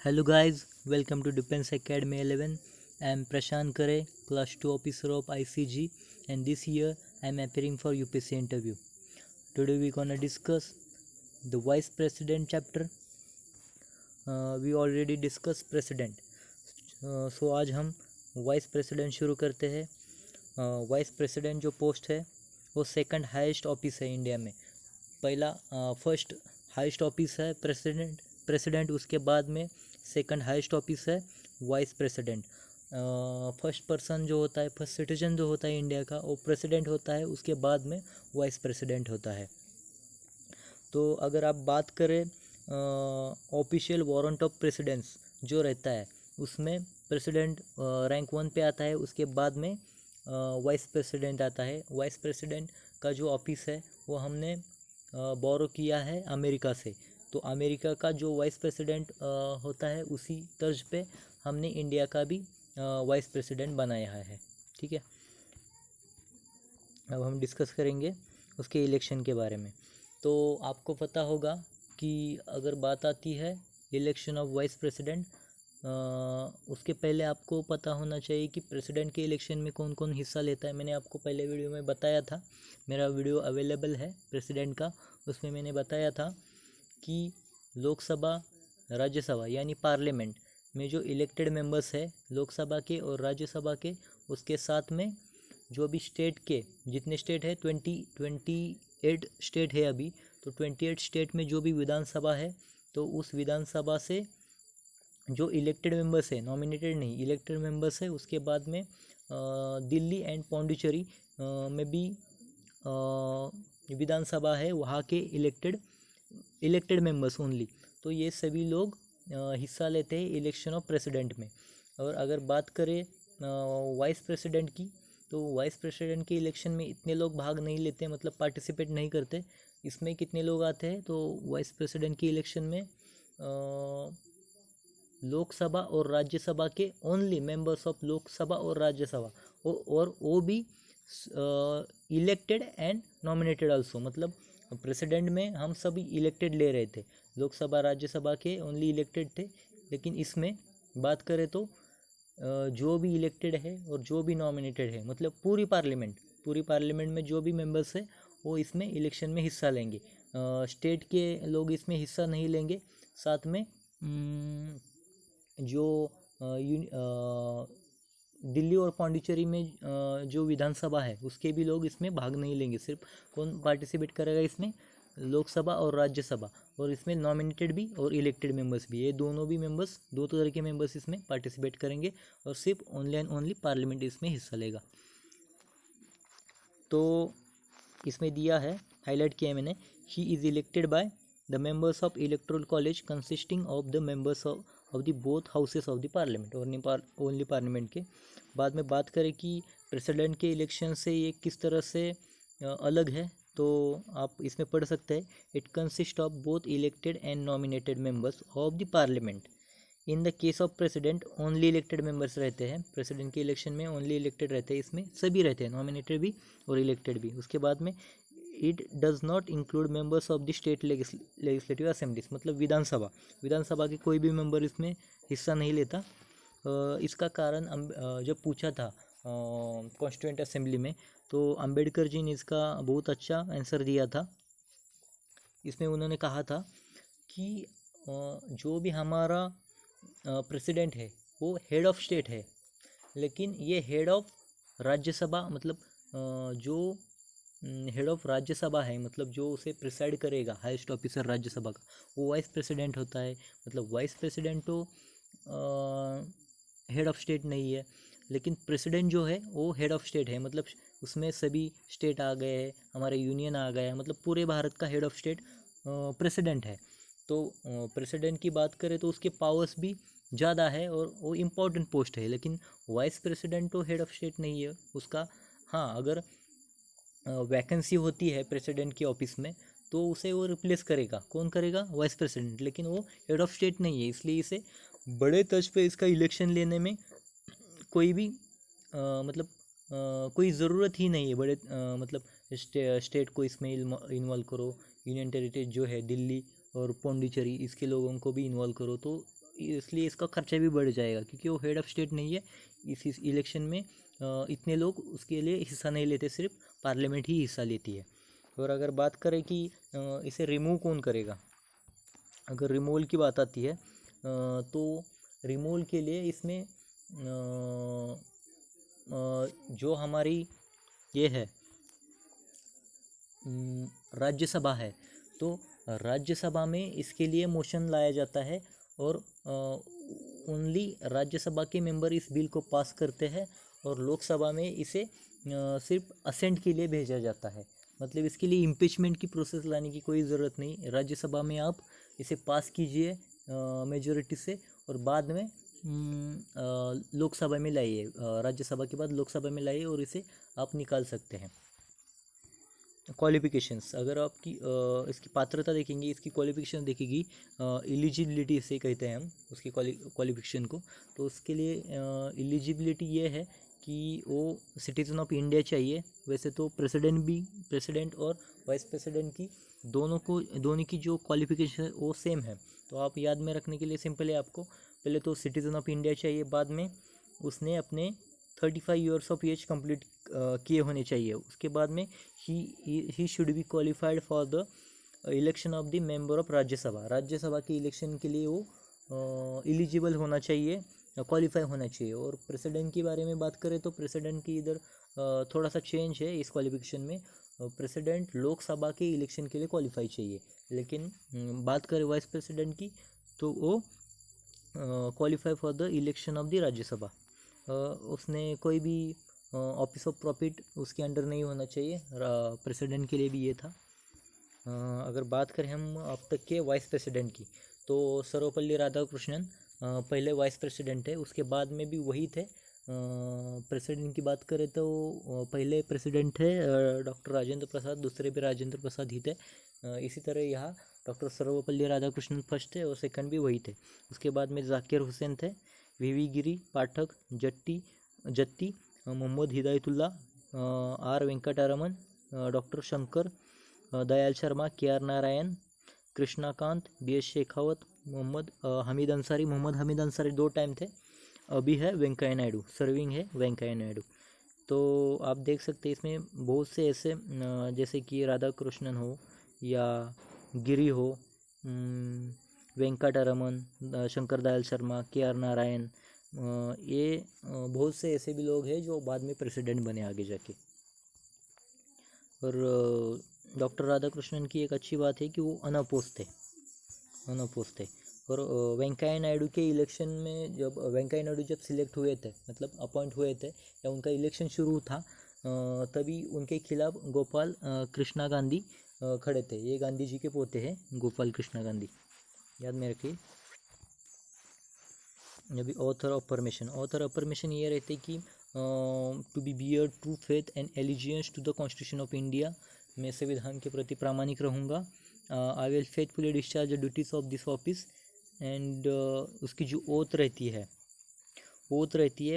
Hello guys, welcome to Defense Academy 11. I am Prashant Kare, Class 2 Officer of ICG, and this year I am appearing for UPSC interview. Today we gonna discuss the Vice President chapter. We already discussed President. So आज हम vice president शुरू करते हैं. Vice president जो post है वो second highest office है India में. पहला फर्स्ट हाईएस्ट ऑफिस है प्रेसिडेंट, उसके बाद में सेकंड हाईएस्ट ऑफिस है वाइस प्रेसिडेंट. फर्स्ट पर्सन जो होता है, फर्स्ट सिटीजन जो होता है इंडिया का, वो प्रेसिडेंट होता है, उसके बाद में वाइस प्रेसिडेंट होता है. तो अगर आप बात करें ऑफिशियल वारंट ऑफ प्रेसिडेंस जो रहता है उसमें प्रेसिडेंट रैंक 1 पे आता है, उसके बाद में वाइस प्रेसिडेंट आता है. वाइस प्रेसिडेंट का जो ऑफिस है वो हमने बोरो किया है अमेरिका से. तो अमेरिका का जो वाइस प्रेसिडेंट होता है उसी तर्ज पे हमने इंडिया का भी वाइस प्रेसिडेंट बनाया है. ठीक है, अब हम डिस्कस करेंगे उसके इलेक्शन के बारे में. तो आपको पता होगा कि अगर बात आती है इलेक्शन ऑफ वाइस प्रेसिडेंट, उसके पहले आपको पता होना चाहिए कि प्रेसिडेंट के इलेक्शन में कौन कौन हिस्सा लेता है. मैंने आपको पहले वीडियो में बताया था, मेरा वीडियो अवेलेबल है प्रेसिडेंट का. उसमें मैंने बताया था कि लोकसभा, राज्यसभा यानी पार्लियामेंट में जो इलेक्टेड मेंबर्स है लोकसभा के और राज्यसभा के, उसके साथ में जो भी स्टेट के जितने स्टेट है 28 स्टेट है अभी. तो 28 स्टेट में जो भी विधानसभा है, तो उस विधानसभा से जो इलेक्टेड मेंबर्स है, नॉमिनेटेड नहीं, इलेक्टेड मेंबर्स है, उसके बाद में दिल्ली एंड पौंडीचेरी में भी विधानसभा है, वहाँ के इलेक्टेड मेंबर्स ओनली. तो ये सभी लोग हिस्सा लेते हैं इलेक्शन ऑफ प्रेसिडेंट में. और अगर बात करें वाइस प्रेसिडेंट की, तो वाइस प्रेसिडेंट के इलेक्शन में इतने लोग भाग नहीं लेते, मतलब पार्टिसिपेट नहीं करते. इसमें कितने लोग आते हैं, तो वाइस प्रेसिडेंट के इलेक्शन में लोकसभा और राज्यसभा के ओनली मेंबर्स ऑफ लोकसभा और राज्यसभा, और वो भी इलेक्टेड एंड नॉमिनेटेड आल्सो. मतलब प्रेसिडेंट में हम सभी इलेक्टेड ले रहे थे, लोकसभा राज्यसभा के ओनली इलेक्टेड थे. लेकिन इसमें बात करें तो जो भी इलेक्टेड है और जो भी नॉमिनेटेड है, मतलब पूरी पार्लियामेंट में जो भी मेंबर्स है वो इसमें इलेक्शन में हिस्सा लेंगे. स्टेट के लोग इसमें हिस्सा नहीं लेंगे. साथ में जो दिल्ली और पौंडीचेरी में जो विधानसभा है उसके भी लोग इसमें भाग नहीं लेंगे. सिर्फ कौन पार्टिसिपेट करेगा इसमें, लोकसभा और राज्यसभा, और इसमें नॉमिनेटेड भी और इलेक्टेड मेंबर्स भी, ये दोनों भी मेंबर्स, दो तरह के मेंबर्स इसमें पार्टिसिपेट करेंगे, और सिर्फ ओनली एंड ओनली पार्लियामेंट इसमें हिस्सा लेगा. तो इसमें दिया है, हाईलाइट किया है मैंने, he is elected by the members of electoral college consisting of the members of the both houses of the parliament, और ओनली पार्लियामेंट के. बाद में बात करें कि प्रेसिडेंट के इलेक्शन से ये किस तरह से अलग है, तो आप इसमें पढ़ सकते हैं, it consist of both elected and nominated members of the parliament. In the case of president only elected members रहते हैं. प्रेसिडेंट के इलेक्शन में ओनली इलेक्टेड रहते हैं, इसमें सभी रहते हैं, नॉमिनेटेड भी और इलेक्टेड भी. उसके बाद में it does not include members of the state legislative assemblies, मतलब विधानसभा के कोई भी मेंबर इसमें हिस्सा नहीं लेता. इसका कारण जब पूछा था कॉन्स्टिट्यूएंट असेंबली में, तो अंबेडकर जी ने इसका बहुत अच्छा आंसर दिया था. इसमें उन्होंने कहा था कि जो भी हमारा प्रेसिडेंट है वो हेड ऑफ स्टेट है, लेकिन ये हेड ऑफ राज्यसभा, मतलब जो हेड ऑफ राज्यसभा है, मतलब जो उसे प्रिसाइड करेगा, हाईएस्ट ऑफिसर राज्यसभा का, वो वाइस प्रेसिडेंट होता है. मतलब वाइस प्रेसिडेंट तो हेड ऑफ स्टेट नहीं है, लेकिन प्रेसिडेंट जो है वो हेड ऑफ स्टेट है. मतलब उसमें सभी स्टेट आ गए हैं, हमारे यूनियन आ गया, मतलब पूरे भारत का हेड ऑफ स्टेट प्रेसिडेंट है. तो प्रेसिडेंट की बात करें तो उसके पावर्स भी ज़्यादा है और वो इम्पोर्टेंट पोस्ट है. लेकिन वाइस प्रेसिडेंट तो हेड ऑफ स्टेट नहीं है उसका. हाँ, अगर वैकेंसी होती है प्रेसिडेंट के ऑफिस में, तो उसे वो रिप्लेस करेगा. कौन करेगा? Vice president. लेकिन वो हेड ऑफ स्टेट नहीं है, इसलिए इसे बड़े तर्ज पे इसका इलेक्शन लेने में कोई भी मतलब कोई ज़रूरत ही नहीं है. बड़े मतलब स्टेट को इसमें इन्वॉल्व करो, यूनियन टेरिटरी जो है दिल्ली और पौंडीचेरी, इसके लोगों को भी इन्वॉल्व करो, तो इसलिए इसका खर्चा भी बढ़ जाएगा, क्योंकि वो हेड ऑफ स्टेट नहीं है। इस इलेक्शन में इतने लोग उसके लिए हिस्सा नहीं लेते, सिर्फ पार्लियामेंट ही हिस्सा लेती है। और अगर बात करें कि इसे रिमूव कौन करेगा, अगर रिमूवल की बात आती है तो रिमूवल के लिए इसमें जो हमारी ये है राज्यसभा है, तो राज्यसभा में इसके लिए मोशन लाया जाता है और ओनली राज्यसभा के मेंबर इस बिल को पास करते हैं और लोकसभा में इसे सिर्फ असेंट के लिए भेजा जाता है। मतलब इसके लिए इम्पीचमेंट की प्रोसेस लाने की कोई ज़रूरत नहीं, राज्यसभा में आप इसे पास कीजिए मेजॉरिटी से और बाद में लोकसभा में लाइए, राज्यसभा के बाद लोकसभा में लाइए और इसे आप निकाल सकते हैं। क्वालिफिकेशंस, अगर आपकी इसकी पात्रता देखेंगे, इसकी क्वालिफिकेशन देखेगी, एलिजिबिलिटी इसे कहते हैं हम उसकी क्वालिफिकेशन को। तो उसके लिए एलिजिबिलिटी ये है कि वो सिटीजन ऑफ इंडिया चाहिए। वैसे तो प्रेसिडेंट और वाइस प्रेसिडेंट की दोनों की जो क्वालिफिकेशन है वो सेम है। तो आप याद में रखने के लिए सिंपल है, आपको पहले तो सिटीजन ऑफ इंडिया चाहिए, बाद में उसने अपने 35 ईयर्स ऑफ एज कंप्लीट किए होने चाहिए। उसके बाद में he should be qualified for the election of the member of Rajya Sabha के इलेक्शन के लिए वो एलिजिबल होना चाहिए, क्वालिफाई होना चाहिए। और प्रेसिडेंट के बारे में बात करें तो प्रेसिडेंट की इधर थोड़ा सा चेंज है इस क्वालिफिकेशन में। प्रेसिडेंट लोकसभा के इलेक्शन के लिए क्वालिफाई चाहिए, लेकिन बात करें वाइस प्रेसिडेंट की तो वो qualify for the election of the Rajya Sabha. उसने कोई भी ऑफिस ऑफ प्रॉफिट उसके अंडर नहीं होना चाहिए। प्रेसिडेंट के लिए भी ये था। अगर बात करें हम अब तक के वाइस प्रेसिडेंट की, तो सर्वपल्ली राधाकृष्णन पहले वाइस प्रेसिडेंट है, उसके बाद में भी वही थे। प्रेसिडेंट की बात करें तो पहले प्रेसिडेंट है डॉक्टर राजेंद्र प्रसाद, दूसरे भी राजेंद्र प्रसाद ही थे। इसी तरह यहाँ डॉक्टर सर्वपल्ली राधाकृष्णन फर्स्ट थे और सेकंड भी वही थे। उसके बाद में जाकिर हुसैन थे, V V Giri, Pathak, Jatti, Mohammad Hidayatullah, R Venkataraman, doctor Shankar Dayal Sharma, K R Narayan, Krishnakant, B S Shekhawat, Mohammad Hamid Ansari 2 time थे। अभी है वेंकैया नायडू, सर्विंग है वेंकैया नायडू। तो आप देख सकते हैं इसमें बहुत से ऐसे जैसे कि राधा कृष्णन हो या गिरी हो, वेंकटरमन, शंकर दयाल शर्मा, के आर नारायण, ये बहुत से ऐसे भी लोग हैं जो बाद में प्रेसिडेंट बने आगे जाके। और डॉक्टर राधाकृष्णन की एक अच्छी बात है कि वो अनअपोज थे। और वेंकैया नायडू के इलेक्शन में जब वेंकैया नायडू जब सिलेक्ट हुए थे, मतलब अपॉइंट हुए थे या उनका इलेक्शन शुरू था, तभी उनके खिलाफ गोपाल कृष्णा गांधी खड़े थे। ये गांधी जी के पोते हैं, गोपाल कृष्णा गांधी, याद में रखिए। अभी ऑथर ऑफ परमिशन ये रहते कि to be bear true faith and allegiance to the constitution of India, मैं संविधान के प्रति प्रामाणिक रहूँगा। I will faithfully discharge the duties of this office and उसकी जो ओथ रहती है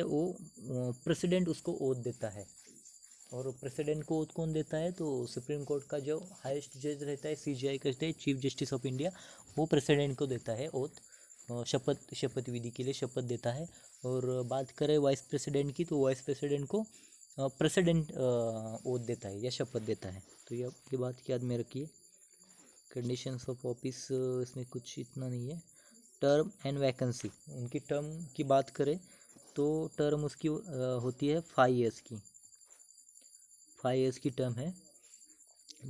वो प्रेसिडेंट उसको ओथ देता है। और प्रेसिडेंट को ओथ कौन देता है, तो सुप्रीम कोर्ट का जो हाईएस्ट जज रहता है, CJI कहते हैं, चीफ जस्टिस ऑफ इंडिया, वो प्रेसिडेंट को देता है ओथ, शपथ विधि के लिए शपथ देता है। और बात करें वाइस प्रेसिडेंट की, तो वाइस प्रेसिडेंट को प्रेसिडेंट ओथ देता है या शपथ देता है। तो ये बात याद में रखिए। कंडीशंस ऑफ ऑफिस इसमें कुछ इतना नहीं है। टर्म एंड वैकेंसी, उनकी टर्म की बात करें तो टर्म उसकी होती है 5 ईयर्स की, 5 ईयर्स की टर्म है।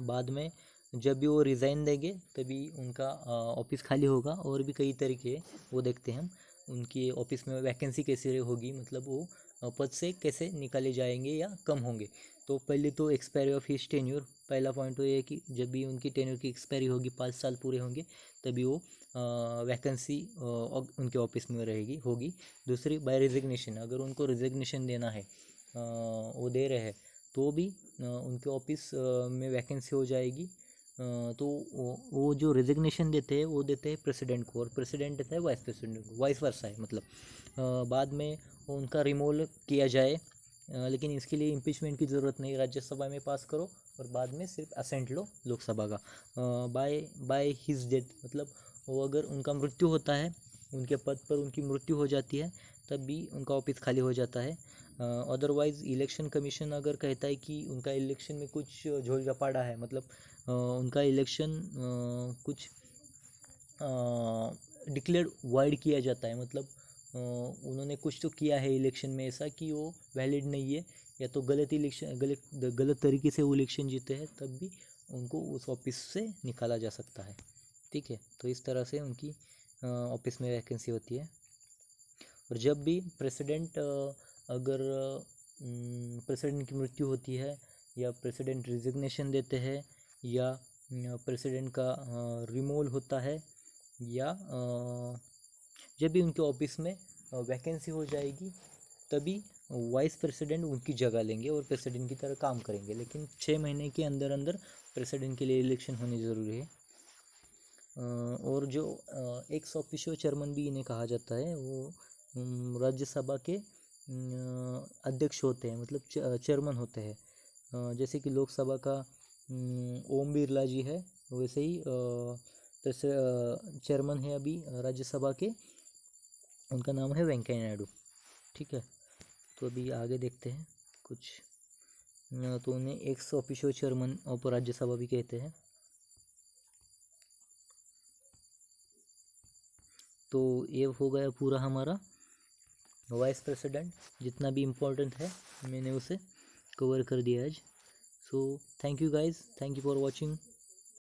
बाद में जब भी वो रिज़ाइन देंगे तभी उनका ऑफिस खाली होगा। और भी कई तरीके वो देखते हैं हम, उनकी ऑफिस में वैकेंसी कैसे होगी, मतलब वो पद से कैसे निकाले जाएंगे या कम होंगे। तो पहले तो एक्सपायरी ऑफ हिज टेन्योर, पहला पॉइंट तो ये है कि जब भी उनकी टेन्योर की एक्सपायरी होगी, 5 साल पूरे होंगे, तभी वो वैकेंसी उनके ऑफिस में होगी। दूसरी बाय रिजिग्नेशन, अगर उनको रिजिग्नेशन देना है, वो दे रहे हैं, तो भी उनके ऑफिस में वैकेंसी हो जाएगी। तो वो जो रिजिग्नेशन देते हैं वो देते हैं प्रेसिडेंट को, और प्रेसिडेंट देता है वाइस प्रेसिडेंट को, वाइस वर्सा है। मतलब बाद में उनका रिमूवल किया जाए, लेकिन इसके लिए इम्पीचमेंट की ज़रूरत नहीं, राज्यसभा में पास करो और बाद में सिर्फ असेंट लो लोकसभा का। बाय हिज डेथ, मतलब वो अगर उनका मृत्यु होता है उनके पद पर उनकी मृत्यु हो जाती है तब भी उनका ऑफिस खाली हो जाता है। अदरवाइज़ इलेक्शन कमीशन अगर कहता है कि उनका इलेक्शन में कुछ झोल झपाड़ा है, मतलब उनका इलेक्शन कुछ डिक्लेयर वाइड किया जाता है, मतलब उन्होंने कुछ तो किया है इलेक्शन में ऐसा कि वो वैलिड नहीं है, या तो गलत तरीके से वो इलेक्शन जीते हैं, तब भी उनको उस ऑफिस से निकाला जा सकता है। ठीक है, तो इस तरह से उनकी ऑफिस में वैकेंसी होती है। और जब भी प्रेसिडेंट अगर प्रेसिडेंट की मृत्यु होती है, या प्रेसिडेंट रिजिग्नेशन देते हैं, या प्रेसिडेंट का रिमूवल होता है, या जब भी उनके ऑफिस में वैकेंसी हो जाएगी, तभी वाइस प्रेसिडेंट उनकी जगह लेंगे और प्रेसिडेंट की तरह काम करेंगे। लेकिन 6 महीने के अंदर अंदर प्रेसिडेंट के लिए इलेक्शन होनी ज़रूरी है। और जो एक्स ऑफिशियो चेयरमैन भी इन्हें कहा जाता है, वो राज्यसभा के अध्यक्ष होते हैं, मतलब चेयरमैन होते हैं। जैसे कि लोकसभा का ओम बिरला जी है, वैसे ही चेयरमैन है अभी राज्यसभा के, उनका नाम है वेंकैया नायडू। ठीक है, तो अभी आगे देखते हैं कुछ। तो उन्हें ex officio chairman of Rajya Sabha भी कहते हैं। तो ये हो गया पूरा हमारा वाइस प्रेसिडेंट, जितना भी इम्पोर्टेंट है मैंने उसे कवर कर दिया आज। So thank you guys, thank you for watching.